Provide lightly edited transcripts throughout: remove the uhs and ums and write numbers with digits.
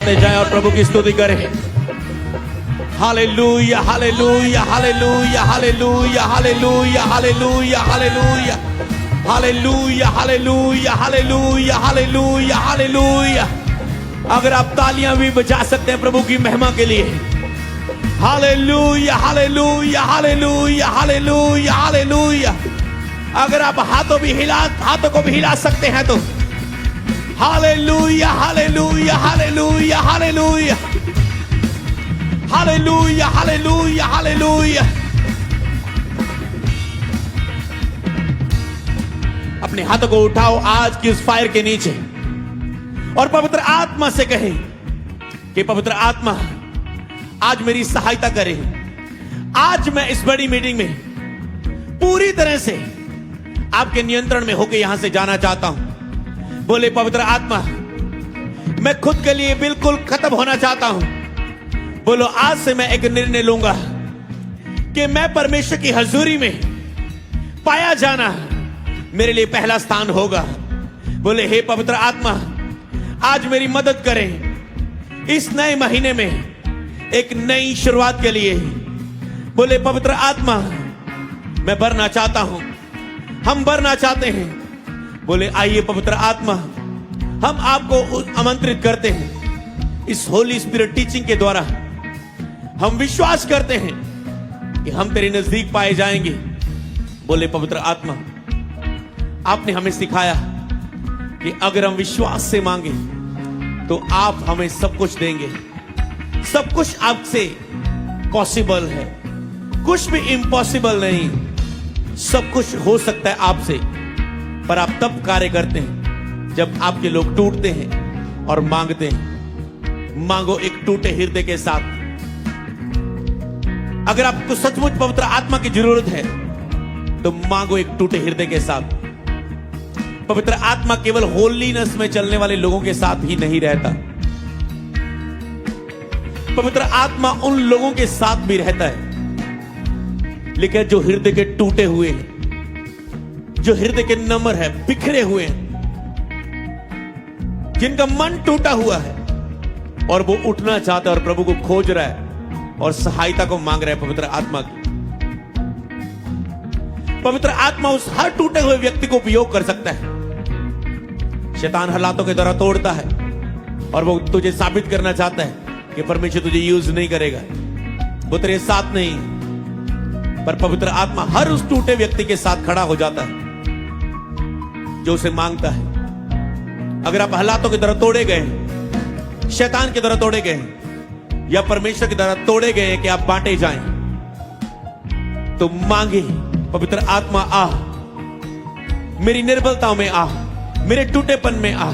जाए और प्रभु की स्तुति करें। Hallelujah hallelujah hallelujah hallelujah hallelujah hallelujah hallelujah hallelujah hallelujah hallelujah hallelujah hallelujah. अगर आप तालियां भी बजा सकते हैं प्रभु की महिमा के लिए। Hallelujah hallelujah hallelujah hallelujah hallelujah. अगर आप हाथों को भी हिला सकते हैं तो hallelujah hallelujah hallelujah hallelujah hallelujah hallelujah hallelujah. अपने हाथों को उठाओ आज की उस फायर के नीचे और पवित्र आत्मा से कहें कि पवित्र आत्मा आज मेरी सहायता करे। आज मैं इस बड़ी मीटिंग में पूरी तरह से आपके नियंत्रण में होकर यहां से जाना चाहता हूं। बोले पवित्र आत्मा, मैं खुद के लिए बिल्कुल खत्म होना चाहता हूं। बोलो आज से मैं एक निर्णय लूंगा कि मैं परमेश्वर की हजूरी में पाया जाना मेरे लिए पहला स्थान होगा। बोले हे पवित्र आत्मा, आज मेरी मदद करें इस नए महीने में एक नई शुरुआत के लिए। बोले पवित्र आत्मा, मैं बढ़ना चाहता हूं, हम बढ़ना चाहते हैं। बोले आइए पवित्र आत्मा, हम आपको आमंत्रित करते हैं इस होली स्पिरिट टीचिंग के द्वारा। हम विश्वास करते हैं कि हम तेरे नजदीक पाए जाएंगे। बोले पवित्र आत्मा, आपने हमें सिखाया कि अगर हम विश्वास से मांगे तो आप हमें सब कुछ देंगे। सब कुछ आपसे पॉसिबल है, कुछ भी इम्पॉसिबल नहीं। सब कुछ हो सकता है आपसे, पर आप तब कार्य करते हैं जब आपके लोग टूटते हैं और मांगते हैं। मांगो एक टूटे हृदय के साथ। अगर आपको सचमुच पवित्र आत्मा की जरूरत है तो मांगो एक टूटे हृदय के साथ। पवित्र आत्मा केवल होलीनेस में चलने वाले लोगों के साथ ही नहीं रहता। पवित्र आत्मा उन लोगों के साथ भी रहता है, लेकिन जो हृदय के टूटे हुए हैं, जो हृदय के नम्र है, बिखरे हुए हैं, जिनका मन टूटा हुआ है और वो उठना चाहता है और प्रभु को खोज रहा है और सहायता को मांग रहा है पवित्र आत्मा की। पवित्र आत्मा उस हर टूटे हुए व्यक्ति को उपयोग कर सकता है। शैतान हालातों के द्वारा तोड़ता है और वो तुझे साबित करना चाहता है कि परमेश्वर तुझे यूज नहीं करेगा, वो तेरे साथ नहीं। पर पवित्र आत्मा हर उस टूटे व्यक्ति के साथ खड़ा हो जाता है जो उसे मांगता है। अगर आप हालातों की तरह तोड़े गए, शैतान की तरह तोड़े गए या परमेश्वर की तरह तोड़े गए कि आप बांटे जाएं, तो मांगे पवित्र आत्मा आ, मेरी निर्बलताओं में आ, मेरे टूटेपन में आ।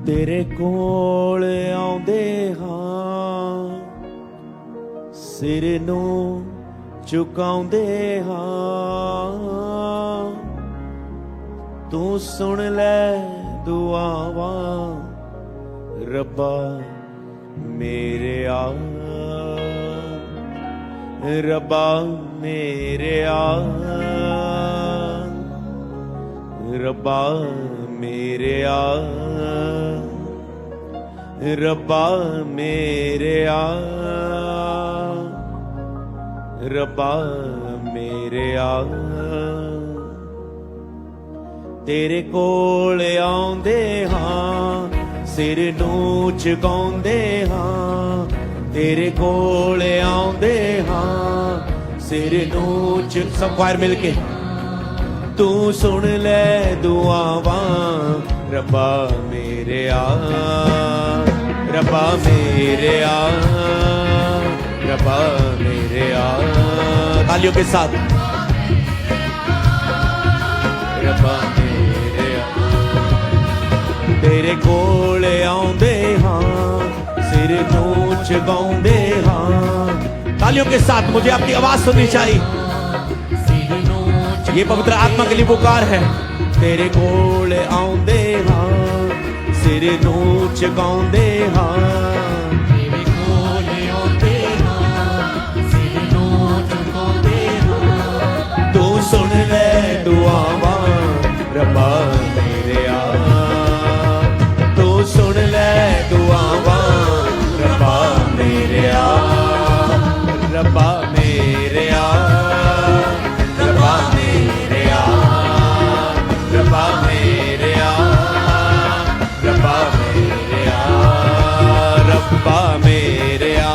तेरे कोल आउंदे हां, सिर नूं झुकाउंदे हां। तू सुन ले दुआवां रब्बा मेरे आ, रब्बा मेरे आ, रब्बा मेरे आ, रब्बा मेरे आ, रब्बा मेरे आ। तेरे कोल आउंदे हां, सिर नूं झुकाउंदे हां। तेरे कोल आउंदे हां, सिर नूं सब फायर मिलके। तू सुन ले दुआवां रब्बा मेरे आ, रब्बा मेरे आ, रब्बा मेरे आ। तालियों के साथ तेरे कोले आउंदे हां सिर नूं झुकाउंदे हां। तालियों के साथ मुझे आपकी आवाज सुननी चाहिए। ये पवित्र आत्मा के लिए पुकार है। तेरे कोले आउंदे हां सिर नूं झुकाउंदे हां। सुन ले दुआवां रब्बा मेरे आ, तू सुन ले दुआवां रब्बा मेरे आ, रब्बा मेरे आ, रब्बा मेरे आ, रब्बा मेरे आ, रब्बा मेरे आ, रब्बा मेरे आ,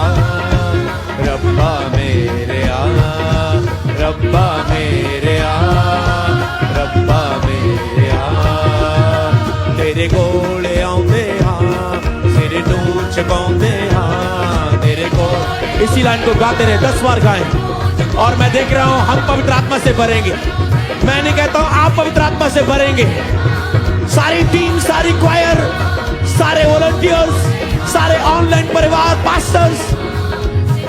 रब्बा मेरे आ, रब्बा मेरे आ, रब्बा मेरे आ। तेरे कोले आउंदे हां सिर नूं झुकाउंदे हां। तेरे को इसी लाइन को गाते रहे 10 बार गाएं। और मैं देख रहा हूं हम पवित्र आत्मा से भरेंगे। मैं नहीं कहता हूं आप पवित्र आत्मा से भरेंगे। सारी टीम, सारी क्वायर, सारे वॉलंटियर्स, सारे ऑनलाइन परिवार, पास्टर्स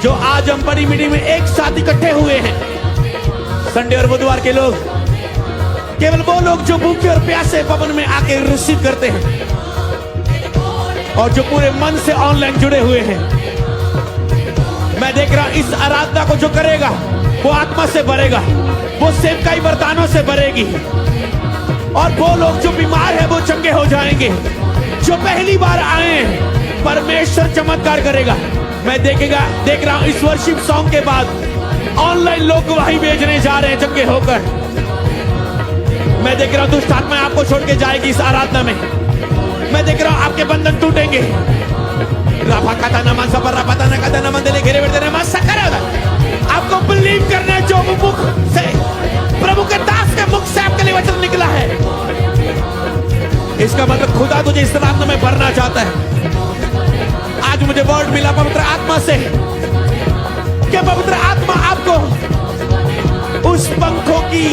जो आज हम बड़ी मीटिंग में एक साथ इकट्ठे हुए हैं। संडे और बुधवार के लोग, केवल वो लोग जो भूखे और प्यासे भवन में आके रिसीव करते हैं और जो पूरे मन से ऑनलाइन जुड़े हुए हैं। मैं देख रहा हूं इस आराधना को जो करेगा वो आत्मा से भरेगा, वो सेवकाई वरदानों से भरेगी। और वो लोग जो बीमार है वो चंगे हो जाएंगे। जो पहली बार आए हैं परमेश्वर चमत्कार करेगा। मैं देख रहा हूं इस वर्शिप सॉन्ग के बाद ऑनलाइन लोग वही भेजने जा रहे हैं चंगे होकर। मैं देख रहा हूं दुष्ट आत्मा आपको छोड़ के जाएगी इस आराधना में। मैं देख रहा हूं आपके बंधन टूटेंगे। आपको बिलीव करना है जो मुख से प्रभु के दास के मुख से आपके लिए वचन निकला है। इसका मतलब खुदा तुझे इस आराधना में भरना चाहता है। आज मुझे वर्ड मिला पवित्र आत्मा से कि पवित्र आत्मा आपको उस पंखों की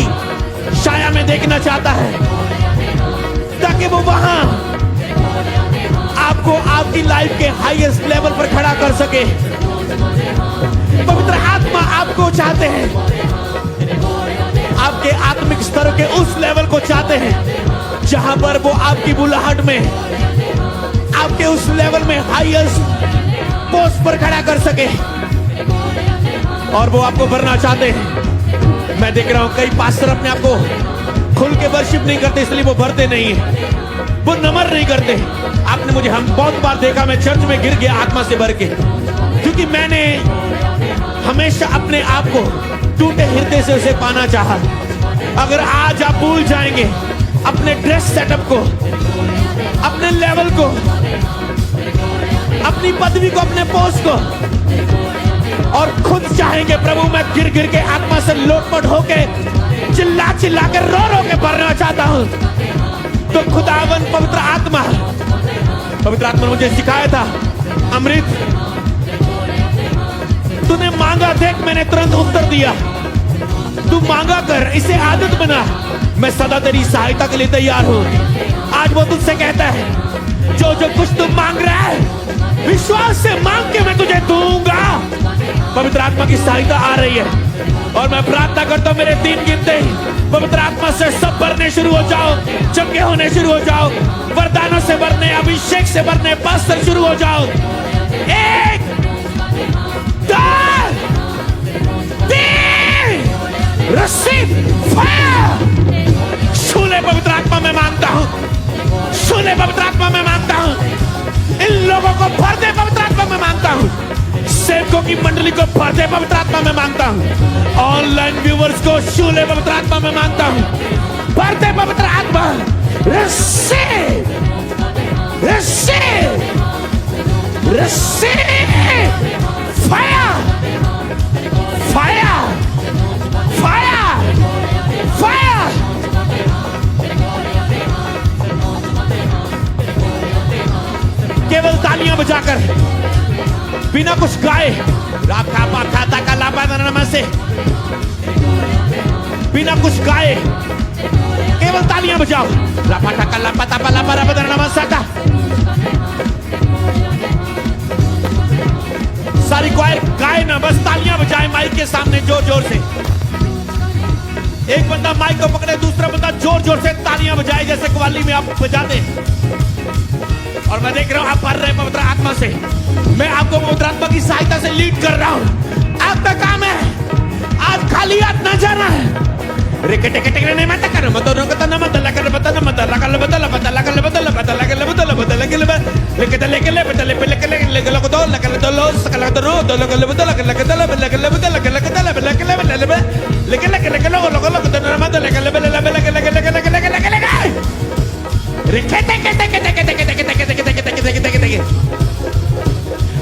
छाया में देखना चाहता है ताकि वो वहां आपको आपकी लाइफ के हाईएस्ट लेवल पर खड़ा कर सके। पवित्र आत्मा आपको चाहते हैं, आपके आत्मिक स्तर के उस लेवल को चाहते हैं जहां पर वो आपकी बुलाहट में आपके उस लेवल में हाईएस्ट पोस्ट पर खड़ा कर सके। और वो आपको भरना चाहते हैं। मैं देख रहा हूं कई पास्टर अपने आप को खुल के वर्शिप नहीं करते, इसलिए वो भरते नहीं है, वो नमर नहीं करते। आपने मुझे हम बहुत बार देखा, मैं चर्च में गिर गया आत्मा से भर के, क्योंकि मैंने हमेशा अपने आप को टूटे हृदय से उसे पाना चाहा। अगर आज आप भूल जाएंगे अपने ड्रेस सेटअप को, अपने लेवल को, अपनी पदवी को, अपने पोस्ट को, और खुद चाहेंगे प्रभु मैं गिर गिर के आत्मा से लोटपोट होके चिल्ला चिल्ला के रो रो के भरना चाहता हूं, तो खुदावन पवित्र आत्मा ने मुझे सिखाया था, अमृत तूने मांगा, देख मैंने तुरंत उत्तर दिया। तू मांगा कर, इसे आदत बना, मैं सदा तेरी सहायता के लिए तैयार हूं। आज वो तुझसे कहता है जो जो कुछ तू मांग रहा है विश्वास से मांग के मैं तुझे दूंगा। पवित्र आत्मा की सहायता आ रही है और मैं प्रार्थना करता हूं मेरे 3 गिनते ही पवित्र आत्मा से सब भरने शुरू हो जाओ, चंगे होने शुरू हो जाओ, वरदानों से भरने, अभिषेक से भरने, पास्टर शुरू हो जाओ। 1 2 3 रिसीव फायर। छूले पवित्र आत्मा में मांगता हूं, छूले पवित्र आत्मा में मांगता हूं। इन लोगों को भर दे पवित्र आत्मा में मांगता हूं। सेवकों की मंडली को भर दे पवित्र आत्मा में मांगता हूं। ऑनलाइन व्यूअर्स को छूले पवित्र आत्मा में मांगता हूं। भर दे पवित्र आत्मा। Receive receive receive fire fire fire fire. केवल तालियां बजाकर बिना कुछ गाए, बिना कुछ गाए केवल तालियां बजाओ। लापाटा कल्ला पता पला परा बदर नमस्ता। सारी क्वायर गाए ना, बस तालियां बजाए माइक के सामने जोर जोर से। एक बंदा माइक को पकड़े, दूसरा बंदा जोर जोर से तालियां बजाए जैसे कव्वाली में आप बजाते हैं। और मैं देख रहा हूं आप भर रहे हैं पवित्र आत्मा से। मैं आपको पवित्र आत्मा की सहायता से लीड कर रहा हूं। आपका काम है आज खाली हाथ न जाना है। रिकटे कटे ने मत कर मत नो कत न मत लकर मत न मत लकर बदल बदल लकर बदल बदल लकर बदल बदल लेके लेके ले बदल लेके लेके लो दो लकर दो लो सकल दो दो लकर बदल लकर बदल लकर बदल लेके लेके लेके लो लो न मत लकर बदल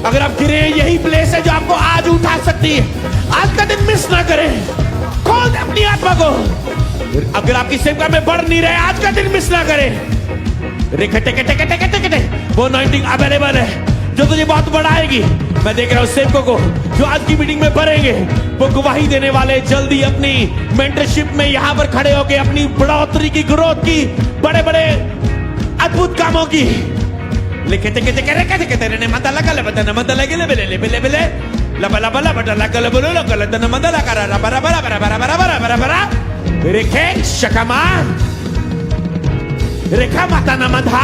अगर आप गिरे, यही प्लेस है जो आपको आज उठा सकती है। आज का दिन मिस ना करें, खोल दे अपनी आत्मा को। अगर आपकी सेवका में बढ़ नहीं रहे, आज का दिन मिस ना करें। वो अनॉइंटिंग अवेलेबल है जो तुझे बहुत बढ़ाएगी। मैं देख रहा हूं सेवकों को जो आज की मीटिंग में बढ़ेंगे, वो गवाही देने वाले जल्दी अपनी मेंटरशिप में यहां पर खड़े होकर अपनी बढ़ोतरी की, ग्रोथ की, बड़े बड़े अद्भुत कामों की लिखे तेरे मत लगा बता मत लगे ले लबा लबा लबा लगा बोलो लगा न मत लगा बरा बरा बरा बरा बरा बरा बरा रेखे शकमा रेखा माता न मधा।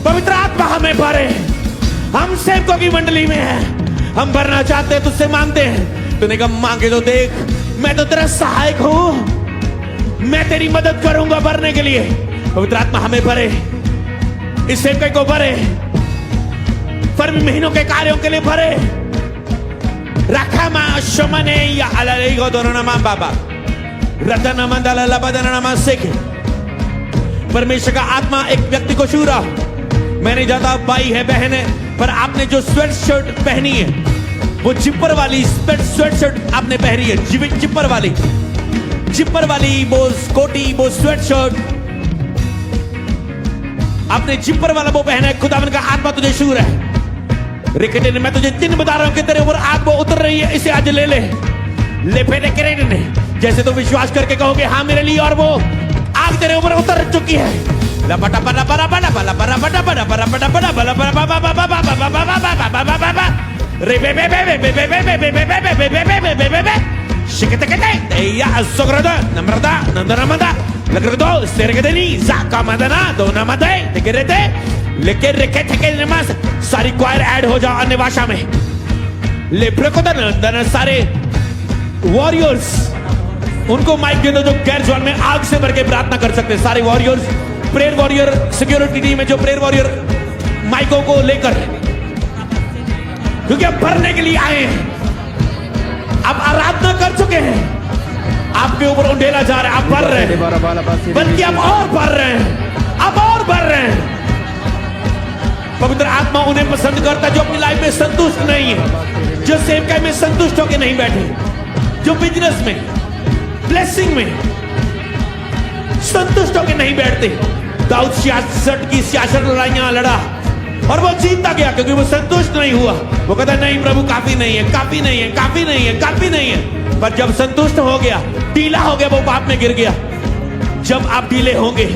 पवित्र आत्मा हमें भरे। हम सेवकों की मंडली में है, हम भरना चाहते हैं, तुझसे मांगते हैं। तूने कहा मांगे तो देख, मैं तो तेरा सहायक हूं, मैं तेरी मदद करूंगा भरने के लिए। पवित्र आत्मा हमें भरे, इस सेवक को भरे, फर्मी महीनों के कार्यों के लिए भरे। रखा शमने या अलग दोनों बाबा रतन मंदल लबदन सेके। परमेश्वर का आत्मा एक व्यक्ति को छू रहा। मैं नहीं जानता भाई है बहन है, पर आपने जो स्वेट शर्ट पहनी है, वो जिपर वाली स्वेट शर्ट आपने पहनी है, जिपर वाली वो कोटी, वो स्वेट शर्ट आपने जिपर वाला वो पहना है। खुदावन का आत्मा तुझे छू रहा है। रिकटे ने मैं तुझे दिन बता रहा हूं कि तेरे ऊपर आग वो उतर रही है, इसे आज ले ले फेरे करे ने। जैसे तो विश्वास करके कहोगे हाँ मेरे लिए, और वो आग तेरे ऊपर उतर चुकी है। लपटा पड़ा पड़ा पड़ा पड़ा पड़ा पड़ा पड़ा पड़ा पड़ा पड़ा पड़ा पड़ा रे बे बे बे बे बे बे बे बे बे बे बे बे बे बे बे बे शिकते कहते या असोग्रदा नम्रता नंदनमदा लगरदो सेरगदनी जाका मदना दोना मदे तेगरेते लेके रेखे ठेके नमाज। सारी क्वायर ऐड हो जाओ अन्य भाषा में। ले प्रकोदन सारे वॉरियर्स उनको माइक दे दो जो गैर ज्वाल में आग से भर के प्रार्थना कर सकते हैं। सारे warriors, prayer warrior, security team में जो प्रेयर वॉरियर माइकों को लेकर, क्योंकि अब भरने के लिए आए हैं, आप आराधना कर चुके हैं, आपके ऊपर उंडेला जा रहा है, आप भर रहे हैं, बल्कि आप और भर रहे हैं, आप और भर रहे हैं। पवित्र आत्मा उन्हें पसंद करता है जो अपनी लाइफ में संतुष्ट नहीं है, जो सेवकाई में संतुष्ट होकर नहीं बैठे, जो बिजनेस में, ब्लेसिंग में संतुष्ट होकर नहीं बैठते। दाऊद सियासत की सियासत लड़ाइयां लड़ा और वो जीतता गया क्योंकि वो संतुष्ट नहीं हुआ। वो कहता नहीं प्रभु काफी नहीं है, काफी नहीं है, काफी नहीं है, काफी नहीं है। पर जब संतुष्ट हो गया, ढीला हो गया, वो पाप में गिर गया। जब आप ढीले होंगे,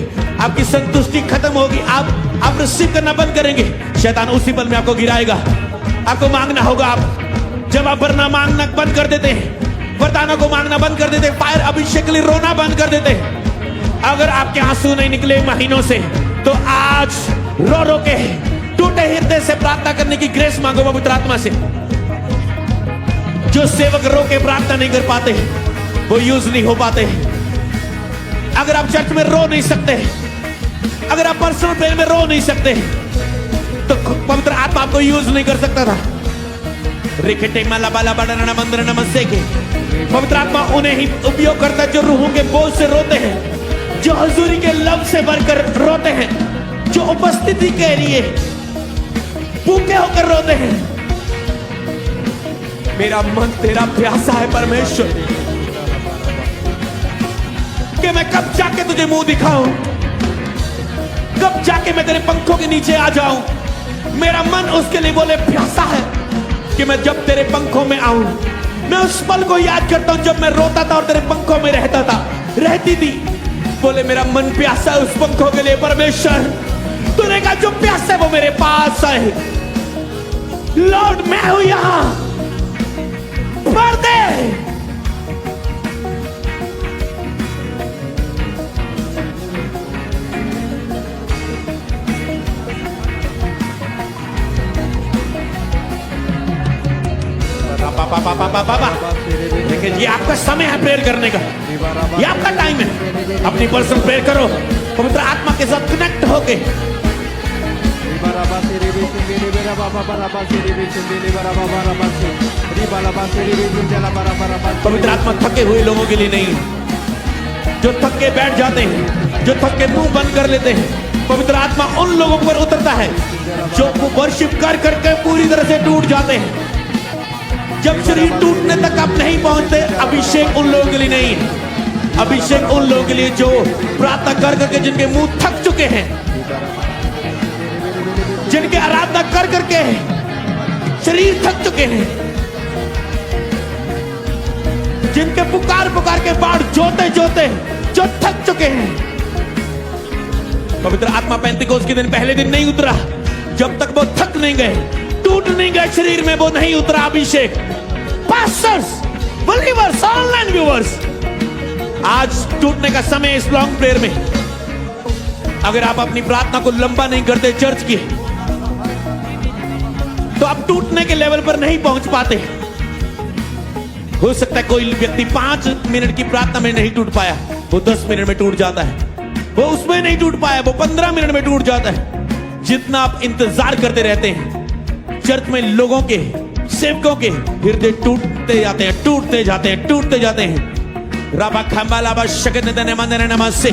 आपकी संतुष्टि खत्म होगी, आप रिसीव करना बंद करेंगे, शैतान उसी पल में आपको गिराएगा। आपको मांगना होगा। आप जब आप वरना मांगना बंद कर देते हैं, वरदानों को मांगना बंद कर देते हैं, फायर अभिषेक के लिए रोना बंद कर देते हैं, अगर आपके आंसू नहीं निकले महीनों से, तो आज रो रो के टूटे हृदय से प्रार्थना करने की ग्रेस मांगो पवित्र आत्मा से। जो सेवक रो के प्रार्थना नहीं कर पाते, वो यूज नहीं हो पाते। अगर आप चर्च में रो नहीं सकते, अगर आप पर्सनल प्रेयर में रो नहीं सकते, तो पवित्र आत्मा आपको यूज नहीं कर सकता था। रिकटे माला बाला बड़ा मंदिर नमस्ते के पवित्र आत्मा उन्हें ही उपयोग करता है जो रूहों के बोझ से रोते हैं, जो हजूरी के लफ्ज से भरकर रोते हैं, जो उपस्थिति के लिए भूखे होकर रोते हैं। मेरा मन तेरा प्यासा है परमेश्वर, कि मैं कब जाके तुझे मुंह दिखाऊं, कब जाके मैं तेरे पंखों के नीचे आ जाऊं। मेरा मन उसके लिए बोले प्यासा है कि मैं जब तेरे पंखों में आऊं। मैं उस पल को याद करता हूं जब मैं रोता था और तेरे पंखों में रहता था, रहती थी। बोले मेरा मन प्यासा है उस पंखों के लिए परमेश्वर, तूने कहा जो प्यासा है वो मेरे पास आए। लॉर्ड मैं हूं यहां, भर दे। देखिए ये आपका समय है प्रेयर करने का, ये आपका टाइम है। अपनी पर्सनल प्रेयर करो, पवित्र आत्मा के साथ कनेक्ट होके। पवित्र आत्मा थके हुए लोगों के लिए नहीं, जो थक के बैठ जाते हैं, जो थक के मुंह बंद कर लेते हैं। पवित्र आत्मा उन लोगों पर उतरता है जो वर्शिप कर करके पूरी तरह से टूट जाते हैं। जब शरीर टूटने तक आप नहीं पहुंचते, अभिषेक उन लोगों के लिए नहीं है। अभिषेक उन लोगों के लिए जो प्रार्थना कर करके जिनके मुंह थक चुके हैं, जिनके आराधना कर करके शरीर थक चुके हैं, जिनके पुकार पुकार के बाढ़ जोते जोते जो थक चुके हैं। पवित्र आत्मा पेंतिकोस्त के दिन पहले दिन नहीं उतरा जब तक वो थक नहीं गए, टूट नहीं गए शरीर में, वो नहीं उतरा अभिषेक। पास्टर्स, बलीवर्स, ऑनलाइन व्यूअर्स, आज टूटने का समय इस लॉन्ग प्रेयर में। अगर आप अपनी प्रार्थना को लंबा नहीं करते चर्च की, तो आप टूटने के लेवल पर नहीं पहुंच पाते। हो सकता है कोई व्यक्ति 5 मिनट की प्रार्थना में नहीं टूट पाया, वो 10 मिनट में टूट जाता है। वो उसमें नहीं टूट पाया, वो 15 मिनट में टूट जाता है। जितना आप इंतजार करते रहते हैं, चर्च में लोगों के, सेवकों के हृदय टूटते जाते हैं, टूटते जाते हैं, टूटते जाते हैं। राबा खंबा लाबा शकत ने मंदिर नमस्ते।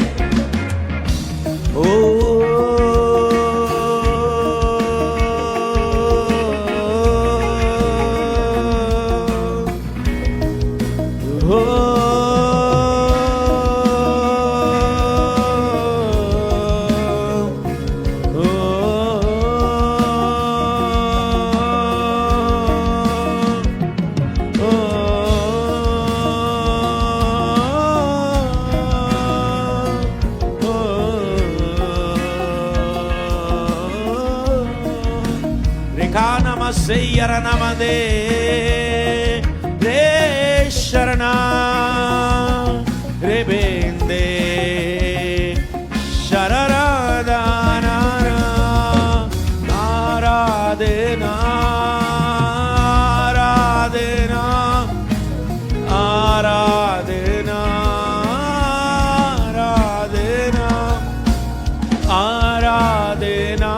Namade Re Sharana Rebende Shararadana Aradena Aradena Aradena Aradena Aradena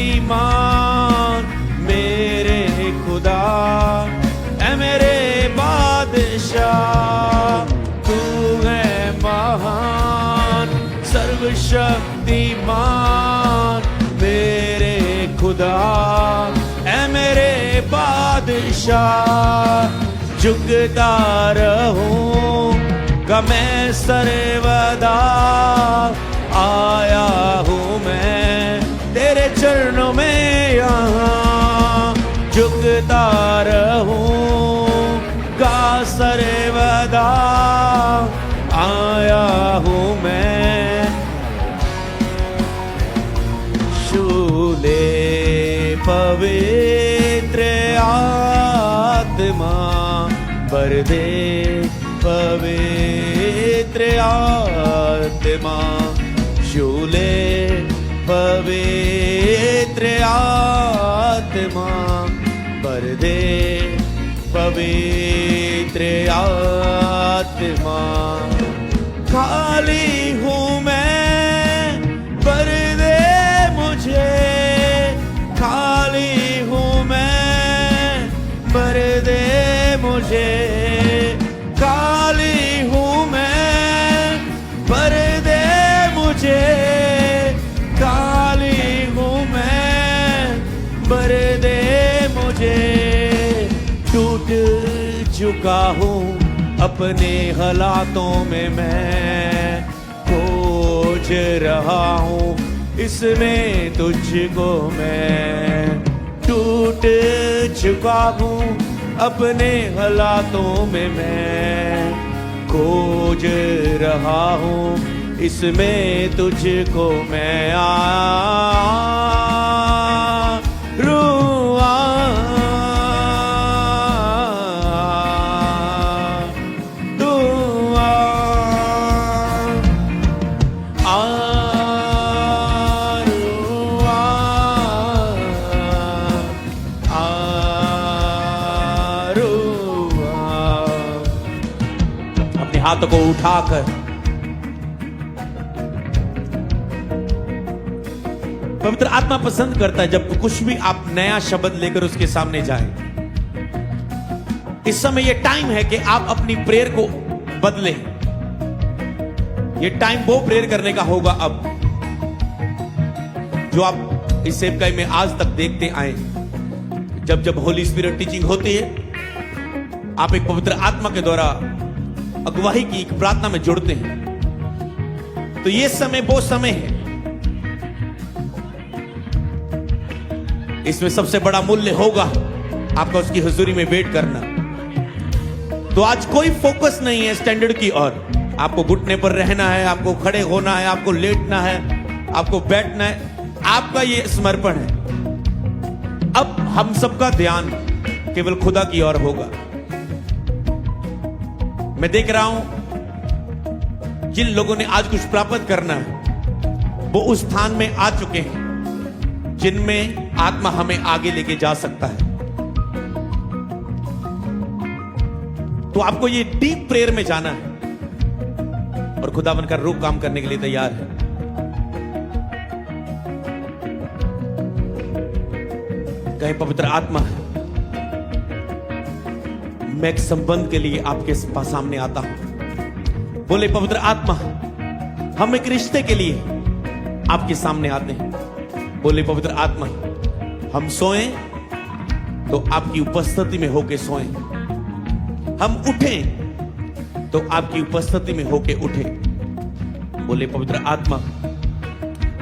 Shaktimaan मेरे खुदा ऐ मेरे बादशाह, तू है महान सर्वशक्तिमान मेरे खुदा ऐ मेरे बादशाह। झुकता रहूंगा मैं सर्वदा, आया हूँ मैं तेरे चरणों में यहाँ। झुकता रहूंगा सर्वदा, आया हूँ मैं। शूले पवित्र आत्मा भर दे, पवित्र आत्मा शूले पवित्र आत्मा भर दे, पवित्र आत्मा। खाली हूँ मैं, भर दे मुझे, खाली हूँ मैं, भर दे मुझे, खाली हूँ मैं, भर दे मुझे, खाली हूँ चुका हूँ, अपने हालातों में मैं खोज रहा हूँ, इसमें तुझको मैं टूट चुका हूँ, अपने हालातों में मैं खोज रहा हूँ, इसमें तुझको मैं हाथ को उठाकर पवित्र आत्मा पसंद करता है जब कुछ भी आप नया शब्द लेकर उसके सामने जाएं। इस समय यह टाइम है कि आप अपनी प्रेयर को बदलें। यह टाइम वो प्रेयर करने का होगा अब जो आप इस सेवकाई में आज तक देखते आए। जब जब होली स्पिरिट टीचिंग होती है, आप एक पवित्र आत्मा के द्वारा अगुवाई की एक प्रार्थना में जुड़ते हैं। तो यह समय वो समय है, इसमें सबसे बड़ा मूल्य होगा आपका उसकी हुजूरी में वेट करना। तो आज कोई फोकस नहीं है स्टैंडर्ड की ओर। आपको घुटने पर रहना है, आपको खड़े होना है, आपको लेटना है, आपको बैठना है, आपका ये समर्पण है। अब हम सबका ध्यान केवल खुदा की ओर होगा। मैं देख रहा हूं जिन लोगों ने आज कुछ प्राप्त करना है वो उस स्थान में आ चुके हैं जिनमें आत्मा हमें आगे लेके जा सकता है। तो आपको ये डीप प्रेयर में जाना है और खुदावन का रूह काम करने के लिए तैयार है। कहीं पवित्र आत्मा है, मैं एक संबंध के लिए आपके सामने आता हूं। बोले पवित्र आत्मा, हम एक रिश्ते के लिए आपके सामने आते हैं। बोले पवित्र आत्मा, हम सोएं तो आपकी उपस्थिति में होके सोएं, हम उठें तो आपकी उपस्थिति में होके उठें। बोले पवित्र आत्मा,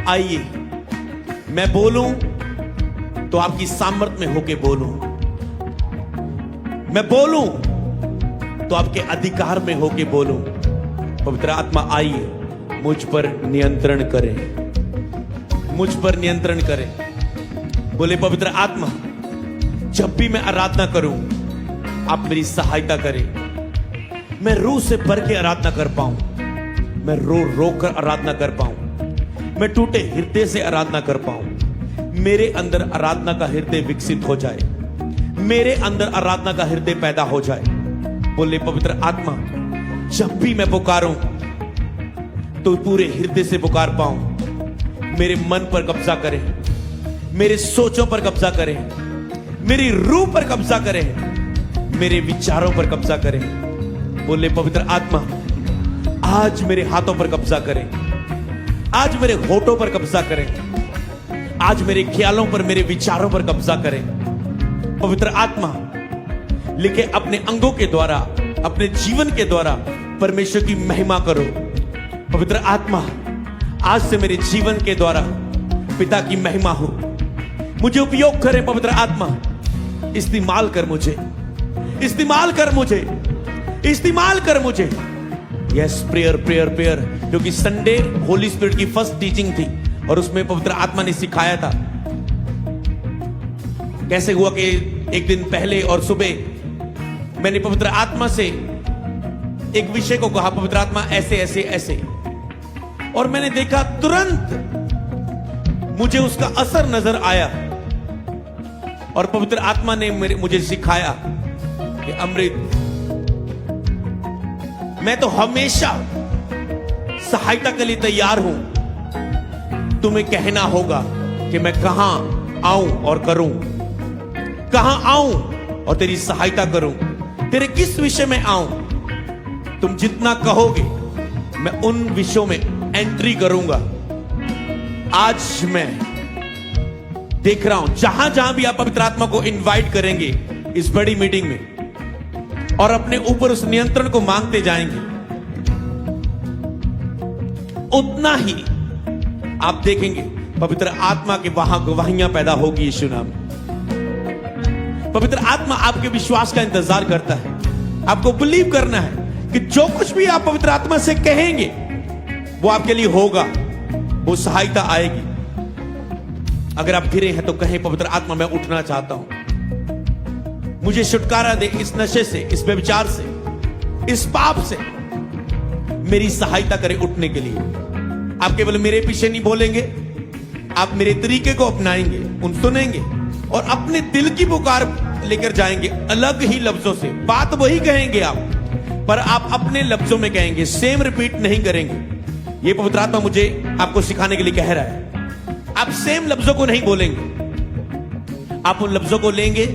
आइए मैं बोलूं तो आपकी सामर्थ्य में होके बोलूं, मैं बोलूं तो आपके अधिकार में होके बोलूं। पवित्र आत्मा आइए मुझ पर नियंत्रण करें, मुझ पर नियंत्रण करें। बोले पवित्र आत्मा, जब भी मैं आराधना करूं आप मेरी सहायता करें। मैं रूह से भर के आराधना कर पाऊं, मैं रो रो कर आराधना कर पाऊं, मैं टूटे हृदय से आराधना कर पाऊं। मेरे अंदर आराधना का हृदय विकसित हो जाए, मेरे अंदर आराधना का हृदय पैदा हो जाए। बोले पवित्र आत्मा, जब भी मैं पुकारूं तो पूरे हृदय से पुकार पाऊं। मेरे मन पर कब्जा करें, मेरे सोचों पर कब्जा करें, मेरी रूह पर कब्जा करें, मेरे विचारों पर कब्जा करें। बोले पवित्र आत्मा, आज मेरे हाथों पर कब्जा करें, आज मेरे होठों पर कब्जा करें, आज मेरे ख्यालों पर, मेरे विचारों पर कब्जा करें। पवित्र आत्मा, लिखे अपने अंगों के द्वारा, अपने जीवन के द्वारा परमेश्वर की महिमा करो। पवित्र आत्मा, आज से मेरे जीवन के द्वारा पिता की महिमा हो। मुझे उपयोग करें पवित्र आत्मा, इस्तेमाल कर मुझे, इस्तेमाल कर मुझे, इस्तेमाल कर मुझे। यस, प्रेयर प्रेयर प्रेयर, क्योंकि संडे होली स्पिरिट की फर्स्ट टीचिंग थी और उसमें पवित्र आत्मा ने सिखाया था। कैसे हुआ कि एक दिन पहले और सुबह मैंने पवित्र आत्मा से एक विषय को कहा, पवित्र आत्मा ऐसे ऐसे ऐसे, और मैंने देखा तुरंत मुझे उसका असर नजर आया। और पवित्र आत्मा ने मुझे सिखाया कि अमृत, मैं तो हमेशा सहायता के लिए तैयार हूं। तुम्हें कहना होगा कि मैं कहां आऊं और करूं, कहां आऊं और तेरी सहायता करूं, तेरे किस विषय में आऊं। तुम जितना कहोगे मैं उन विषयों में एंट्री करूंगा। आज मैं देख रहा हूं जहां जहां भी आप पवित्र आत्मा को इनवाइट करेंगे इस बड़ी मीटिंग में, और अपने ऊपर उस नियंत्रण को मांगते जाएंगे, उतना ही आप देखेंगे पवित्र आत्मा के वहां गवाहियां पैदा होगी यीशु नाम में। पवित्र आत्मा आपके विश्वास का इंतजार करता है। आपको बिलीव करना है कि जो कुछ भी आप पवित्र आत्मा से कहेंगे वो आपके लिए होगा, वो सहायता आएगी। अगर आप गिरे हैं तो कहें, पवित्र आत्मा मैं उठना चाहता हूं, मुझे छुटकारा दे इस नशे से, इस व्यभिचार से, इस पाप से। मेरी सहायता करें उठने के लिए। आप केवल मेरे पीछे नहीं बोलेंगे, आप मेरे तरीके को अपनाएंगे, उन सुनेंगे और अपने दिल की पुकार लेकर जाएंगे। अलग ही लफ्जों से बात वही कहेंगे आप, पर आप अपने लफ्जों में कहेंगे, सेम रिपीट नहीं करेंगे। ये पवित्र आत्मा मुझे आपको सिखाने के लिए कह रहा है। आप सेम लफ्जों को नहीं बोलेंगे, आप उन लफ्जों को लेंगे,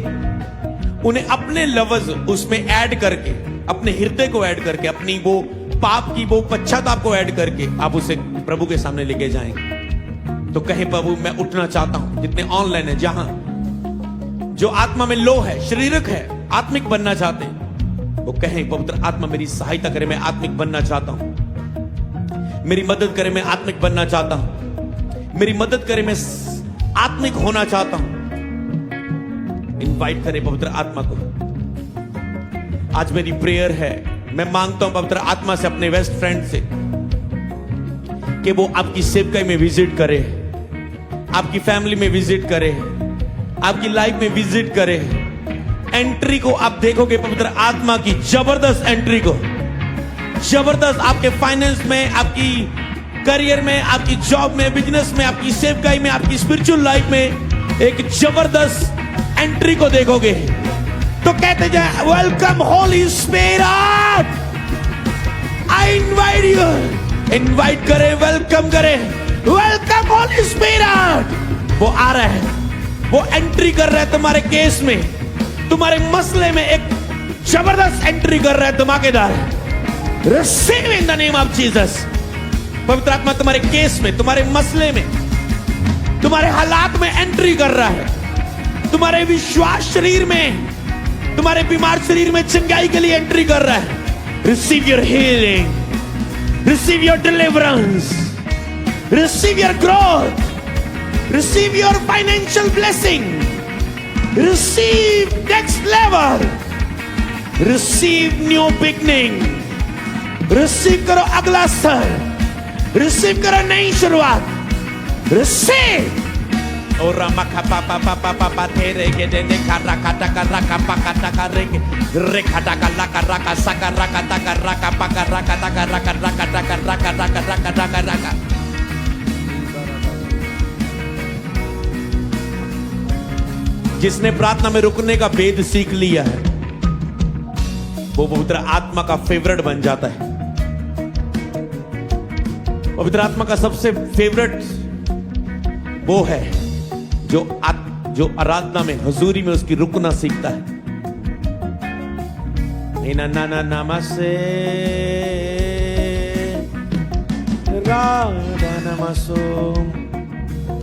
उन्हें अपने लफ्ज उसमें ऐड करके, अपने हृदय को ऐड करके, अपनी वो पाप की वो पश्चाताप को ऐड करके आप उसे प्रभु के सामने लेके जाएंगे। तो कहें, प्रभु मैं उठना चाहता हूं। जितने ऑनलाइन है, जहां जो आत्मा में लो है, शारीरिक है, आत्मिक बनना चाहते हैं, वो कहें, पवित्र आत्मा मेरी सहायता करे, मैं आत्मिक बनना चाहता हूं। मेरी मदद करे, मैं आत्मिक बनना चाहता हूं। मेरी मदद करे, मैं आत्मिक होना चाहता हूं। इनवाइट करें पवित्र आत्मा को। आज मेरी प्रेयर है, मैं मांगता हूं पवित्र आत्मा से, अपने बेस्ट फ्रेंड से, कि वो आपकी सेवकाई में विजिट करे, आपकी फैमिली में विजिट करे, आपकी लाइफ में विजिट करे। एंट्री को आप देखोगे पवित्र आत्मा की, जबरदस्त एंट्री को, जबरदस्त आपके फाइनेंस में, आपकी करियर में, आपकी जॉब में, बिजनेस में, आपकी सेवकाई में, आपकी स्पिरिचुअल लाइफ में एक जबरदस्त एंट्री को देखोगे। तो कहते जाए, welcome Holi spirit, I invite you. Invite करें, वेलकम करें, वेलकम होली स्पिरिट। वो आ रहा है, वो एंट्री कर रहा है तुम्हारे केस में, तुम्हारे मसले में एक जबरदस्त एंट्री कर रहा है, धमाकेदार। Receive in the name of Jesus. पवित्र आत्मा तुम्हारे केस में, तुम्हारे मसले में, तुम्हारे हालात में एंट्री कर रहा है। तुम्हारे विश्वास शरीर में, तुम्हारे बीमार शरीर में चंगाई के लिए एंट्री कर रहा है। Receive your healing, receive your deliverance, receive your growth, receive your financial blessing, receive next level, receive new beginning, receive करो अगला स्तर, रिसीव करो नई शुरुआत, रिसीव। और रमका पापा पापा पापा तेरे के देने खरा काटा करा कापा काटा करे रे खाटा कला करा का सका रका तका रका पका रका तका रका रका तका रका रका रका रका रका। जिसने प्रार्थना में रुकने का भेद सीख लिया है, वो पवित्र आत्मा का फेवरेट बन जाता है। पवित्र आत्मा का सबसे फेवरेट वो है जो आराधना में, हजूरी में उसकी रुकना सीखता है। ना ना ना नमसे राधा नमसो।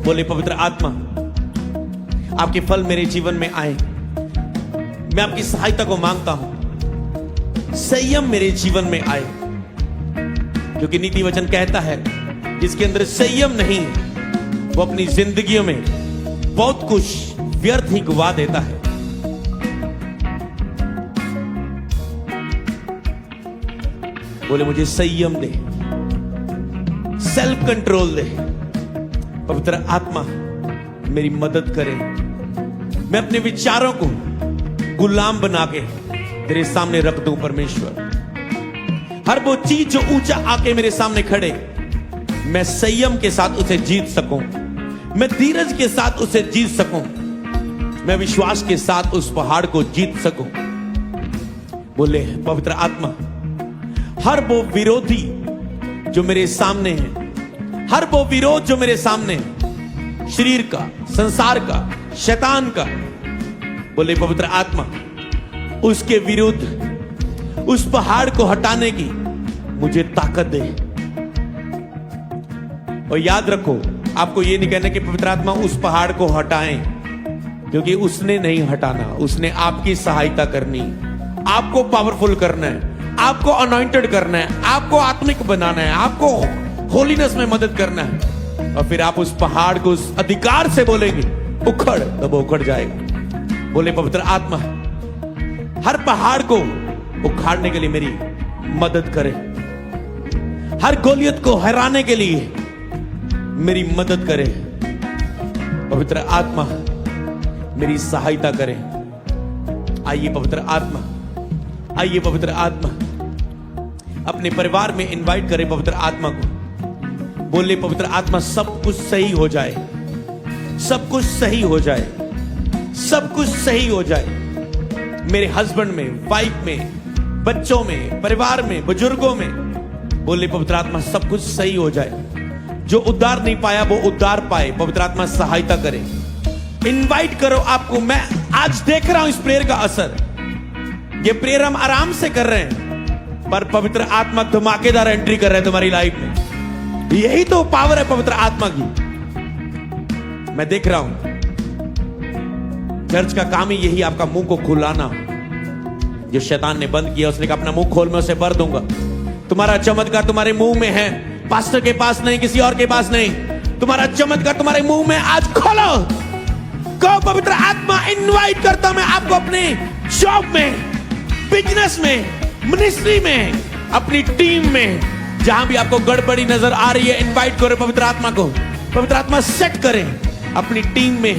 बोले, पवित्र आत्मा आपके फल मेरे जीवन में आए। मैं आपकी सहायता को मांगता हूं। संयम मेरे जीवन में आए, क्योंकि नीति वचन कहता है जिसके अंदर संयम नहीं है वो अपनी जिंदगियों में बहुत कुछ व्यर्थ ही गवा देता है। बोले, मुझे संयम दे, सेल्फ कंट्रोल दे। पवित्र आत्मा मेरी मदद करे, मैं अपने विचारों को गुलाम बना के तेरे सामने रख दूं। परमेश्वर, हर वो चीज जो ऊंचा आके मेरे सामने खड़े, मैं संयम के साथ उसे जीत सकूं, मैं धीरज के साथ उसे जीत सकूं, मैं विश्वास के साथ उस पहाड़ को जीत सकूं। बोले, पवित्र आत्मा हर वो विरोधी जो मेरे सामने है, हर वो विरोध जो मेरे सामने है, शरीर का, संसार का, शैतान का, बोले पवित्र आत्मा उसके विरुद्ध उस पहाड़ को हटाने की मुझे ताकत दे। और याद रखो, आपको यह नहीं कहना कि पवित्र आत्मा उस पहाड़ को हटाएं, क्योंकि उसने नहीं हटाना, उसने आपकी सहायता करनी, आपको पावरफुल करना है, आपको अनॉइंटेड करना है, आपको आत्मिक बनाना है, आपको होलीनेस में मदद करना है। और फिर आप उस पहाड़ को उस अधिकार से बोलेंगे उखड़, तब उखड़ जाएगा। बोले पवित्र आत्मा हर पहाड़ को उखाड़ने के लिए मेरी मदद करे, हर गोलियत को हराने के लिए मेरी मदद करे। पवित्र आत्मा मेरी सहायता करे। आइए पवित्र आत्मा, आइए पवित्र आत्मा, अपने परिवार में इनवाइट करें पवित्र आत्मा को। बोले पवित्र आत्मा सब कुछ सही हो जाए, सब कुछ सही हो जाए, सब कुछ सही हो जाए। मेरे हस्बैंड में, वाइफ में, बच्चों में, परिवार में, बुजुर्गों में। बोले पवित्र आत्मा सब कुछ सही हो जाए। जो उद्धार नहीं पाया वो उद्धार पाए। पवित्र आत्मा सहायता करे। इनवाइट करो आपको। मैं आज देख रहा हूं इस प्रेयर का असर। ये प्रेयर हम आराम से कर रहे हैं, पर पवित्र आत्मा धमाकेदार एंट्री कर रहे हैं तुम्हारी लाइफ में। यही तो पावर है पवित्र आत्मा की। मैं देख रहा हूं चर्च का काम ही यही, आपका मुंह को खुलाना। जो शैतान ने बंद किया, उसने कहा अपना मुंह खोल, मैं उसे भर दूंगा। तुम्हारा चमत्कार तुम्हारे मुंह में है, पास्टर के पास नहीं, किसी और के पास नहीं। तुम्हारा चमत्कार तुम्हारे मुंह में, आज खोलो। कहो पवित्र आत्मा इनवाइट करता हूं मैं आपको अपने जॉब में, बिजनेस में, मिनिस्ट्री में, अपनी टीम में, जहां भी आपको गड़बड़ी नजर आ रही है, इनवाइट करो पवित्र आत्मा को। पवित्र आत्मा सेट करें अपनी टीम में।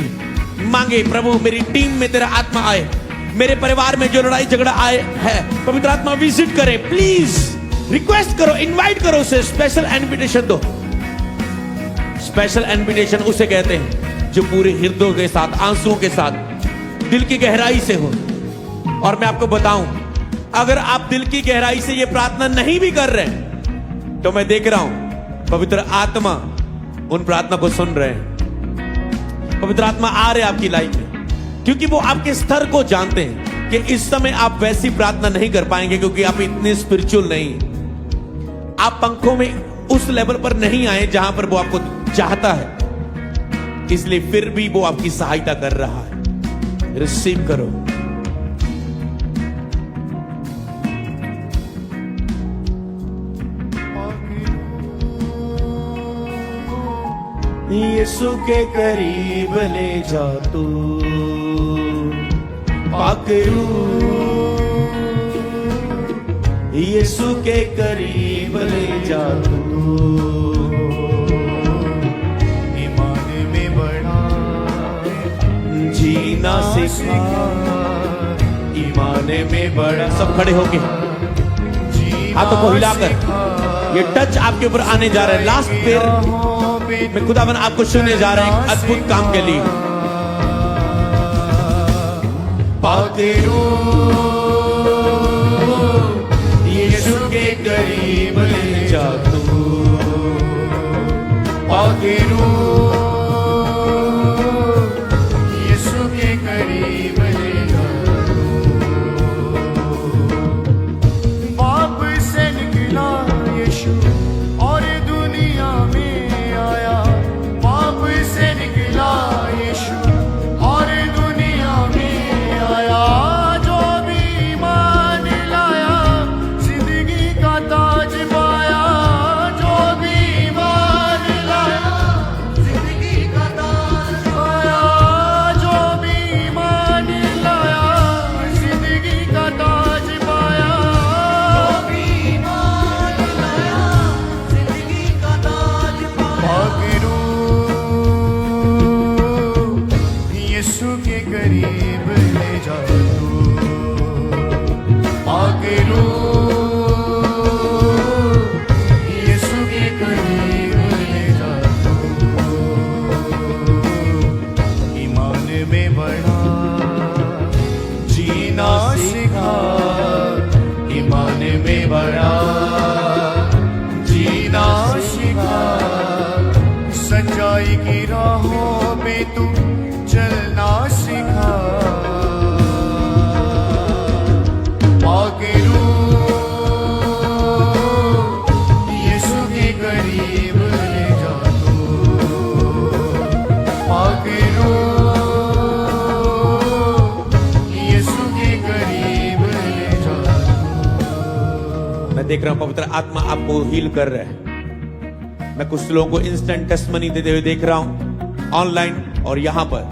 मांगे प्रभु मेरी टीम में तेरा आत्मा आए, मेरे परिवार में जो लड़ाई झगड़ा आए है पवित्र आत्मा विजिट करे। प्लीज रिक्वेस्ट करो, इनवाइट करो उसे। स्पेशल इनविटेशन दो। स्पेशल इनविटेशन उसे कहते हैं जो पूरे हृदय के साथ, आंसुओं के साथ, दिल की गहराई से हो। और मैं आपको बताऊं, अगर आप दिल की गहराई से ये प्रार्थना नहीं भी कर रहे हैं, तो मैं देख रहा हूं पवित्र आत्मा उन प्रार्थना को सुन रहे हैं। पवित्र आत्मा आ रहे आपकी लाइफ में, क्योंकि वो आपके स्तर को जानते हैं कि इस समय आप वैसी प्रार्थना नहीं कर पाएंगे, क्योंकि आप इतने स्पिरिचुअल नहीं, आप पंखों में उस लेवल पर नहीं आए जहां पर वो आपको चाहता है। इसलिए फिर भी वो आपकी सहायता कर रहा है। रिसीव करो। यीशु के करीब ले जा तू, पाकरू। यीशु के करीब ले जा तू, ईमान में बढ़ा, जीना सीखा, ईमान में बढ़ा। सब खड़े होके हाथों को हिलाकर ये टच आपके ऊपर आने जा रहा है। लास्ट प्रेयर में खुदावन आपको सुनने जा रहे हैं अद्भुत काम के लिए। पाकरू यीशु के करीब ले जा तू, पाकरू यीशु के करीब ले जा तू। पाप से निकला यीशु और दुनिया में आया, पाप से निकला यीशु और दुनिया में आया। जो भी ईमान लाया जिंदगी का ताज पाया, जो भी ईमान लाया जिंदगी का ताज पाया, जो भी ईमान लाया जिंदगी का ताज पाया, जो भी ईमान लाया जिंदगी का ताज पाया। पाकरू यीशु के करीब ले जा तू, पाकरू यीशु के करीब ले जा तू। ईमान में बढ़ा, जीना सीखा, ईमान में बढ़ा, जीना सीखा। सच्चाई की राहों पे तू चलना सीखा, पाकरू यीशु के करीब ले जा तू, पाकरू यीशु के करीब ले देख रहा हूं पवित्र आत्मा आपको हील कर रहा है। मैं कुछ लोगों को इंस्टेंट टेस्टमनी देते हुए देख रहा हूं, ऑनलाइन और यहां पर।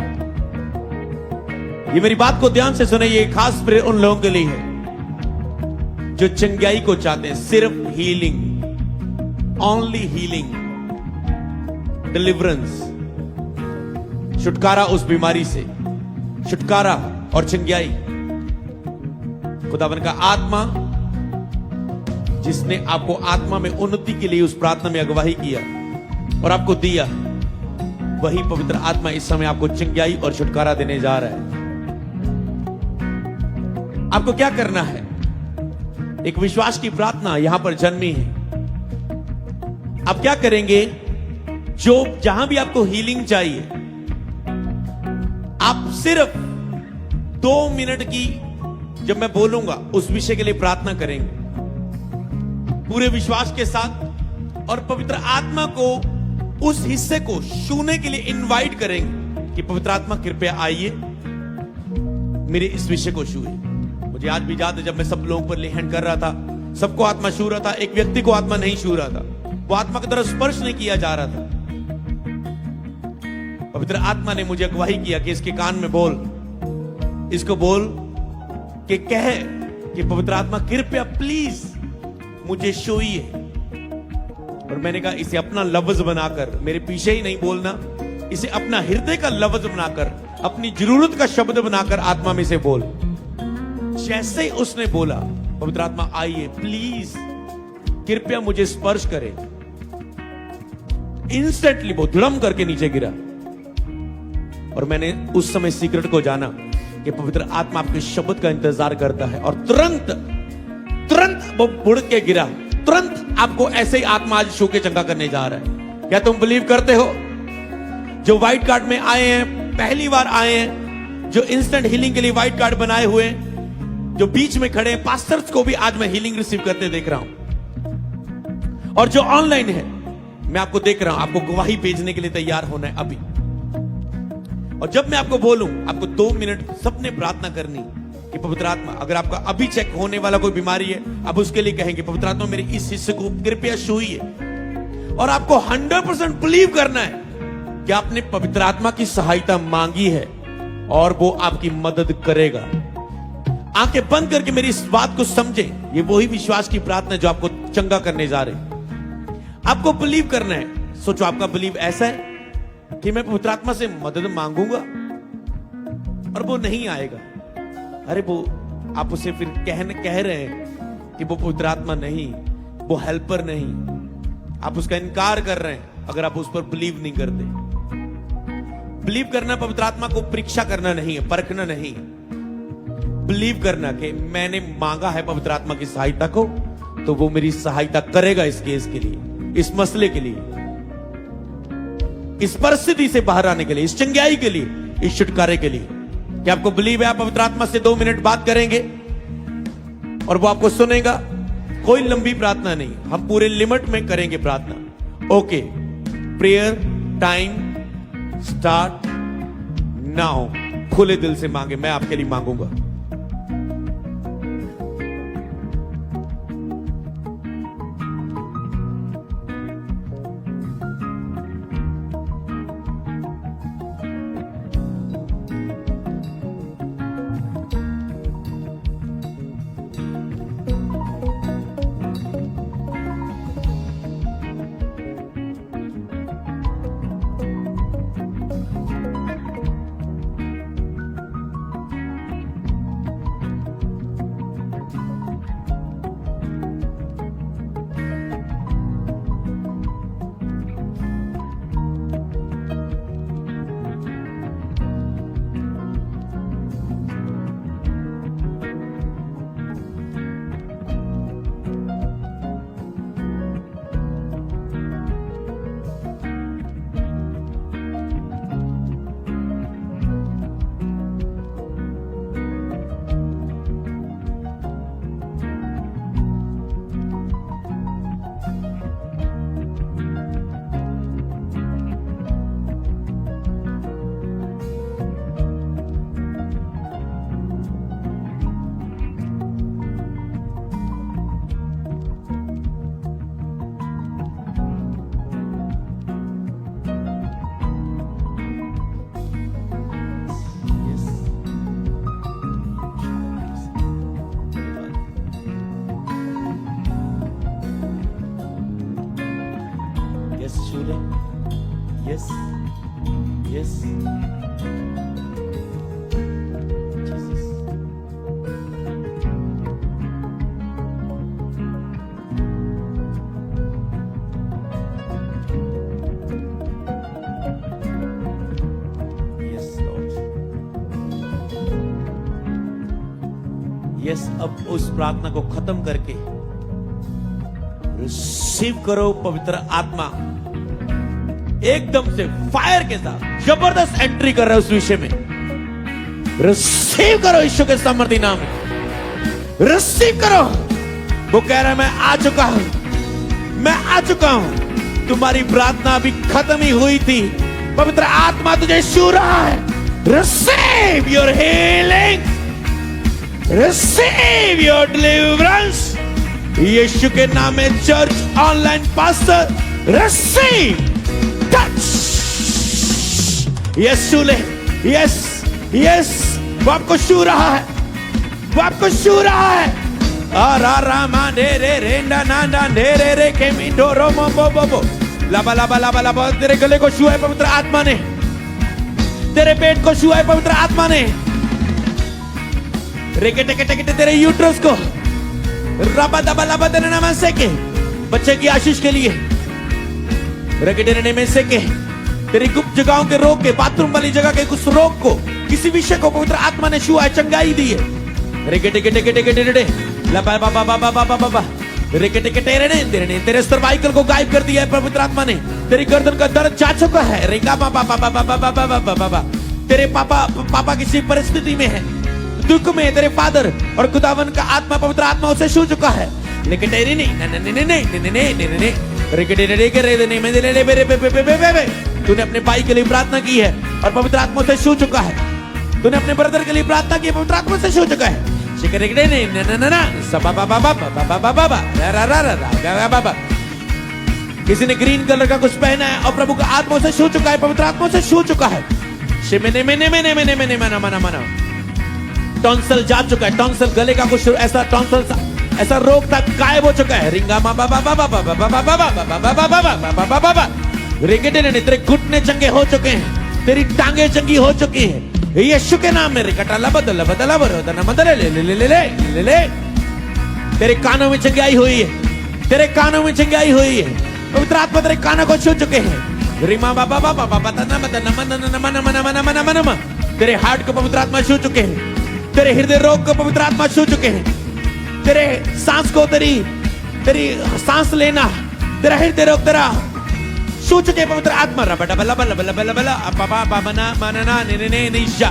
ये मेरी बात को ध्यान से सुने, ये खास प्रेयर उन लोगों के लिए है जो चंगाई को चाहते हैं। सिर्फ हीलिंग, ओनली हीलिंग, डिलीवरेंस, छुटकारा उस बीमारी से, छुटकारा और चंगाई। खुदावन का आत्मा जिसने आपको आत्मा में उन्नति के लिए उस प्रार्थना में अगुवाई किया और आपको दिया, वही पवित्र आत्मा इस समय आपको चंगाई और छुटकारा देने जा रहा है। आपको क्या करना है? एक विश्वास की प्रार्थना यहां पर जन्मी है। आप क्या करेंगे? जो जहां भी आपको हीलिंग चाहिए, आप सिर्फ 2 मिनट की, जब मैं बोलूंगा उस विषय के लिए प्रार्थना करेंगे पूरे विश्वास के साथ, और पवित्र आत्मा को उस हिस्से को छूने के लिए इनवाइट करेंगे कि पवित्र आत्मा कृपया आइए, मेरे इस विषय को छूए। मुझे आज भी याद है जब मैं सब लोगों पर लेहन कर रहा था, सबको आत्मा छू रहा था, एक व्यक्ति को आत्मा नहीं छू रहा था, वो आत्मा की तरफ स्पर्श नहीं किया जा रहा था। पवित्र आत्मा ने मुझे अगुवाई किया कि इसके कान में बोल, इसको बोल कि कह कि पवित्र आत्मा कृपया प्लीज मुझे छूइए। और मैंने कहा इसे अपना लफ्ज बनाकर, मेरे पीछे ही नहीं बोलना, इसे अपना हृदय का लफ्ज बनाकर, अपनी जरूरत का शब्द बनाकर आत्मा में से बोल। जैसे ही उसने बोला, पवित्र आत्मा आइए, प्लीज कृपया मुझे स्पर्श करे, इंस्टेंटली वो धड़म करके नीचे गिरा। और मैंने उस समय सीक्रेट को जाना कि पवित्र आत्मा आपके शब्द का इंतजार करता है, और तुरंत वो मुड़ के गिरा। तुरंत आपको ऐसे ही आत्मा आज छू के चंगा करने जा रहा है। क्या तुम बिलीव करते हो? जो व्हाइट कार्ड में आए हैं, पहली बार आए हैं, जो इंस्टेंट हीलिंग के लिए व्हाइट कार्ड बनाए हुए, जो बीच में खड़े हैं, पास्टर्स को भी आज मैं हीलिंग रिसीव करते देख रहा हूं। और जो ऑनलाइन है, मैं आपको देख रहा हूं, आपको गवाही भेजने के लिए तैयार होना है अभी। और जब मैं आपको बोलूं, आपको 2 मिनट सबने प्रार्थना करनी कि पवित्र आत्मा, अगर आपका अभी चेक होने वाला कोई बीमारी है, अब उसके लिए कहेंगे पवित्र आत्मा मेरे इस हिस्से को कृपया छूइए। और आपको 100% बिलीव करना है कि आपने पवित्र आत्मा की सहायता मांगी है और वो आपकी मदद करेगा। आंखें बंद करके मेरी इस बात को समझें। ये वही विश्वास की प्रार्थना जो आपको चंगा करने जा रही। आपको बिलीव करना है। सोचो, आपका बिलीव ऐसा है कि मैं पवित्र आत्मा से मदद मांगूंगा और वो नहीं आएगा। अरे वो आप उसे फिर कह रहे हैं कि वो पवित्र आत्मा नहीं, वो हेल्पर नहीं, आप उसका इनकार कर रहे हैं अगर आप उस पर बिलीव नहीं करते। बिलीव करना पवित्र आत्मा को परीक्षा करना नहीं है, परखना नहीं है। बिलीव करना कि मैंने मांगा है पवित्र आत्मा की सहायता को, तो वो मेरी सहायता करेगा इस केस के लिए, इस मसले के लिए, इस परिस्थिति से बाहर आने के लिए, इस चंगाई के लिए, इस छुटकारे के लिए। क्या आपको बिलीव है? आप पवित्र आत्मा से 2 मिनट बात करेंगे और वो आपको सुनेगा। कोई लंबी प्रार्थना नहीं, हम पूरे लिमिट में करेंगे प्रार्थना। Okay, prayer time start now. खुले दिल से मांगे, मैं आपके लिए मांगूंगा। यस, अब उस प्रार्थना को खत्म करके रिसीव करो पवित्र आत्मा। एकदम से फायर के साथ जबरदस्त एंट्री कर रहा है उस विषय में। रिसीव करो यीशु के सामर्थी नाम में। रिसीव करो। वो कह रहा है मैं आ चुका हूं, मैं आ चुका हूं। तुम्हारी प्रार्थना अभी खत्म ही हुई थी। पवित्र आत्मा तुझे छू रहा है। Receive your healing, receive your deliverance. Yeshu के नाम में church online pastor receive touch. Yeshu ले, यस यस, वो आपको छू रहा है, वो आपको छू रहा है। आरा रामा दे रे रे ना ना ना दे रे रे के मिंडो रोमो बो बो बो लाबा लाबा लाबा लाबा। तेरे गले को छुआ है पवित्र आत्मा ने, तेरे पेट को छुआ है पवित्र आत्मा ने। रेके टेके टेके तेरे यूट्रस को रबा दबा लबा देने नाम से के बच्चे की आशीष के लिए। रेके देने में से के तेरी गुप्त जगहों के रोग के, बाथरूम वाली जगह के कुछ रोग को, किसी विषय को पवित्र आत्मा ने छुआ है, चंगाई दी है। रेके टेके टेके टेके टेके लबा बाबा बाबा बाबा बाबा। रेके टेके तेरे तेरे सर्वाइकल को गायब कर दिया है पवित्र आत्मा ने। तेरी गर्दन का दर्द जा चुका है। रेगा बाबा बाबा बाबा बाबा बाबा। तेरे पापा किसी परिस्थिति में है, दुख में, तेरे फादर और खुदावन का आत्मा, पवित्र आत्मा उसे छू चुका है। लेकिन तेरी नहीं तूने अपने भाई के लिए प्रार्थना की है और पवित्र आत्मा से छू चुका है। तूने अपने ब्रदर के लिए प्रार्थना की है, पवित्र आत्मा से छू चुका है। किसी ने ग्रीन कलर का कुछ पहना है और प्रभु का आत्मा से छू चुका है, पवित्र आत्मा से छू चुका है। टॉन्सल जा चुका है। टॉन्सल गले का कुछ ऐसा टॉन्सल ऐसा रोग था, गायब हो चुका है। रिंगा बाबा बाबा बाबा बाबा बाबा बाबा बाबा बाबा। रिंगटे ने तेरे घुटने चंगे हो चुके हैं, तेरी टांगे चंगी हो चुकी हैं यीशु के नाम में। रिकटा बदला बदला बदला बदला ले ले ले ले ले ले। तेरे कानों में चंगाई हुई है, तेरे कानों में चंगाई हुई है। पवित्र आत्मा तेरे कानों को छू चुके हैं। रिमा बाबा बाबा बाबा तना बदला मना मना मना मना मना मना मना। तेरे हार्ट को पवित्र आत्मा छू चुके हैं। तेरे हृदय रोग को पवित्र आत्मा छू चुके हैं। तेरे सांस को, तेरी सांस लेना, तेरा हृदय रोग तेरा छू चुके पवित्र आत्मा। रबला बला बला बला बला बला पापा पापना मानना ने ने निशा।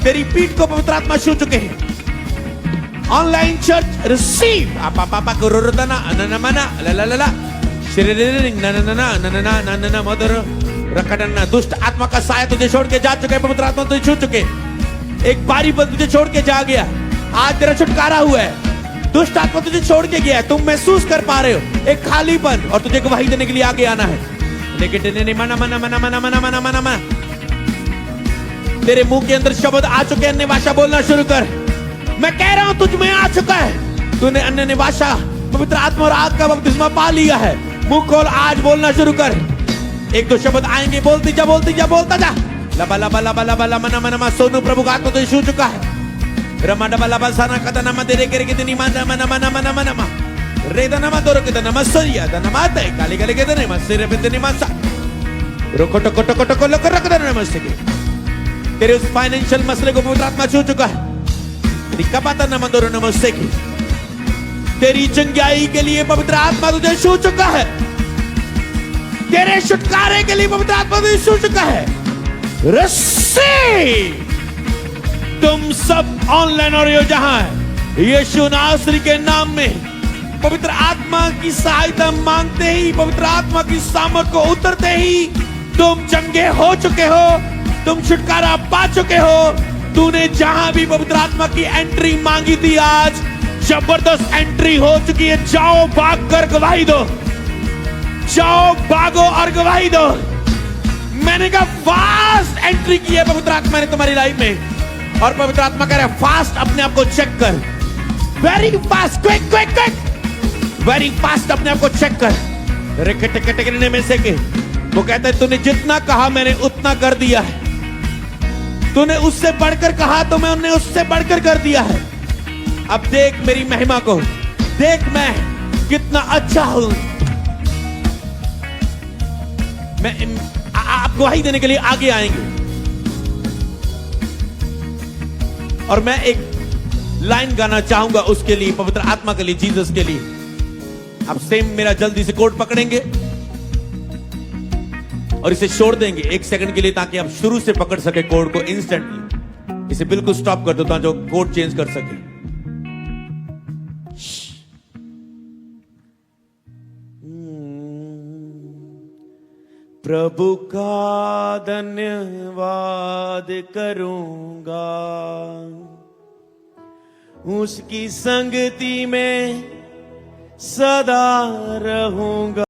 तेरी पीठ को पवित्र आत्मा छू चुके हैं। ऑनलाइन चर्च रिसीव आपा पापा को रोरदना अनना मना ला ला ला शरीर ना ना ना ना ना ना ना ना मदर रखडना। दुष्ट आत्मा का साया तुझे छोड़ के जा चुके, पवित्र आत्मा तुझे छू चुके। एक बारी पर तुझे छोड़ के जा गया, आज तेरा छुटकारा हुआ है। दुष्ट आत्मा तुझे छोड़ के गया है, तुम महसूस कर पा रहे हो एक खालीपन, और तुझे गवाही देने के लिए आगे आना है। लेकिन मना मना मना मना मना मना मना मना। तेरे मुंह के अंदर शब्द आ चुके, अन्य भाषा बोलना शुरू कर। मैं कह रहा हूं तुझ में आ चुका है। तूने अन्य भाषा, पवित्र आत्मा और आग का बपतिस्मा पा लिया है। मुंह खोल, आज बोलना शुरू कर। एक दो शब्द आएंगे, बोलती जा बोलती जा, बोलता जा। लबा लबा लबा लबा लबा मना मना। सोनू प्रभु का आत्मा तो छू चुका है। रमा डबा लबा साना कदना मा तेरे करे कितनी मना मना मना मना मना मा रेदना मा तोर कितना मसरिया दना माते काली काली कितने मसरे बितनी मासा रोको टको टको टको लको रख देना मस्ते के। तेरे उस फाइनेंशियल मसले को पवित्र आत्मा छू चुका है। तेरी कपाता नमा तोर नमस्ते की, तेरी चंगाई के लिए पवित्र आत्मा तुझे छू चुका है। तेरे छुटकारे के लिए पवित्र आत्मा तुझे छू चुका है। रस्सी तुम सब ऑनलाइन और यो जहां है, यीशु नासरी के नाम में पवित्र आत्मा की सहायता मांगते ही, पवित्र आत्मा की सामर्थ को उतरते ही तुम चंगे हो चुके हो, तुम छुटकारा पा चुके हो। तूने जहां भी पवित्र आत्मा की एंट्री मांगी थी, आज जबरदस्त एंट्री हो चुकी है। जाओ भाग कर गवाही दो, जाओ भागो और गवाही दो। मैंने कहा फास्ट एंट्री की है पवित्र आत्मा ने तुम्हारी लाइफ में, और पवित्र आत्मा कह रहा है फास्ट अपने आप को चेक कर। Very fast, quick quick quick, very fast अपने आप को चेक कर। रेके टेके टेके में से के वो कहता है तूने जितना कहा मैंने उतना कर दिया है, तूने उससे बढ़कर कहा तो मैंने उससे बढ़कर कर दिया है। अब देख मेरी महिमा को, देख मैं कितना अच्छा हूं। मैं आप गवाही देने के लिए आगे आएंगे और मैं एक लाइन गाना चाहूंगा उसके लिए, पवित्र आत्मा के लिए, जीसस के लिए। आप सेम मेरा जल्दी से कोड पकड़ेंगे और इसे छोड़ देंगे 1 सेकंड के लिए, ताकि आप शुरू से पकड़ सके कोड को इंस्टेंटली। इसे बिल्कुल स्टॉप कर दो ताकि जो कोड चेंज कर सके। प्रभु का धन्यवाद करूंगा, उसकी संगति में सदा रहूंगा।